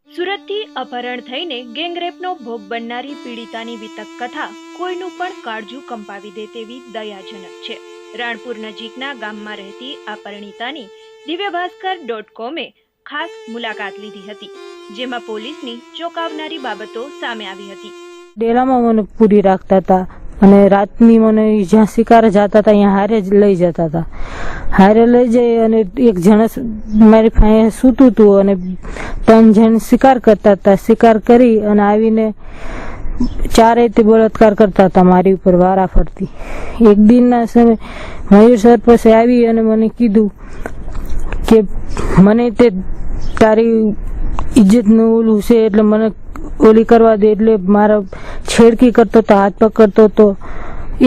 સુરતથી અપહરણ થઈને ગેંગરેપનો ભોગ બનનારી પીડિતાની વિતક કથા કોઈનું પણ કાળજું કંપાવી દે તેવી દયાજનક છે। રાણપુર નજીકના ગામમાં રહેતી આ પરિણીતાની દિવ્યભાસ્કર.કોમે ખાસ મુલાકાત લીધી હતી, જેમાં પોલીસની ચોંકાવનારી બાબતો સામે આવી હતી। ડેલામાં મને પૂરી રાખતા હતા અને રાતની મને જ્યાં શિકાર જતા હતા ત્યાં હારે જ લઈ જતા હતા। હારે લઈ જઈ અને એક જણ મારી પાસે સૂતું હતું અને 3 જણ શિકાર કરતા હતા। શિકાર કરી અને આવીને ચારેયથી બળાત્કાર કરતા હતા મારી ઉપર વારા ફરતી। એક દિનના સમય મયુર સર પાસે આવી અને મને કીધું કે મને તે તારી ઇજ્જતનું ઓલું છે એટલે મને ઓલી કરવા દે, એટલે મારા છેડકી કરતો હતો, હાથ પકડતો હતો।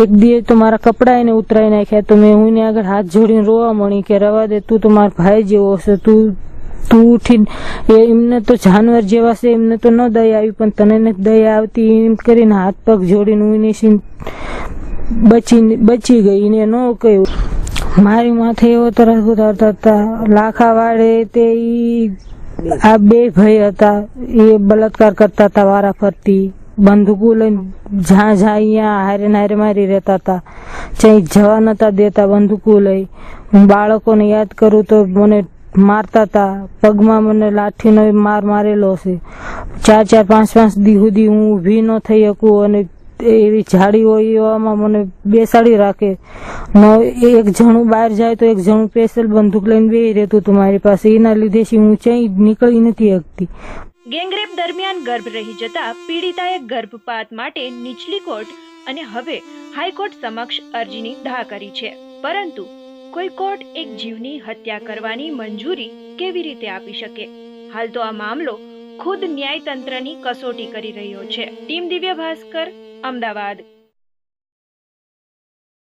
એક દિવસ તો મારા કપડા એને ઉતરાઈ નાખ્યા તો મેં હું આગળ હાથ જોડીને રોવા મળી કે રવા દે, તું તો મારા ભાઈ જેવો છે, તું ઉઠીને એમને તો જાનવર જેવા છે, એમને તો ન દયા આવી પણ તને નથી દયા આવતી એમ કરીને હાથ પગ જોડીને હું બચી ગઈ। એને ન કહ્યું મારી માથે એવો તરસ ઉતારતા હતા। લાખા વાળે તે આ 2 ભાઈ હતા, એ બળાત્કાર કરતા હતા વારા ફરતી। બંદૂકો લઈને જ્યાં અહીંયા હારે નારે મારી રહેતા હતા, ક્યાંય જવા નતા દેતા બંદૂકો લઈ। હું બાળકોને યાદ કરું તો મને મારતા હતા, પગમાં મને લાઠીનો માર મારેલો છે। 4-4, 5-5 દી સુધી હું ઊભી ન થઈ શકું અને એવી જાડી હોય એવામાં મને બેસાડી રાખે। એક જણું બહાર જાય તો એક જણું સ્પેશિયલ બંદૂક લઈને બેસી રહેતું હતું મારી પાસે, એના લીધે હું ક્યાંય નીકળી નથી શકતી। ગેંગરેપ દરમિયાન ગર્ભ રહી જતા પીડિતાએ ગર્ભપાત માટે નીચલી કોર્ટ અને હવે હાઈકોર્ટ સમક્ષ અરજીની દાહ કરી છે, પરંતુ કોઈ કોર્ટ એક જીવની હત્યા કરવાની મંજૂરી કેવી રીતે આપી શકે? હાલ તો આ મામલો ખુદ ન્યાયતંત્રની કસોટી કરી રહ્યો છે। ટીમ દિવ્ય ભાસ્કર, અમદાવાદ।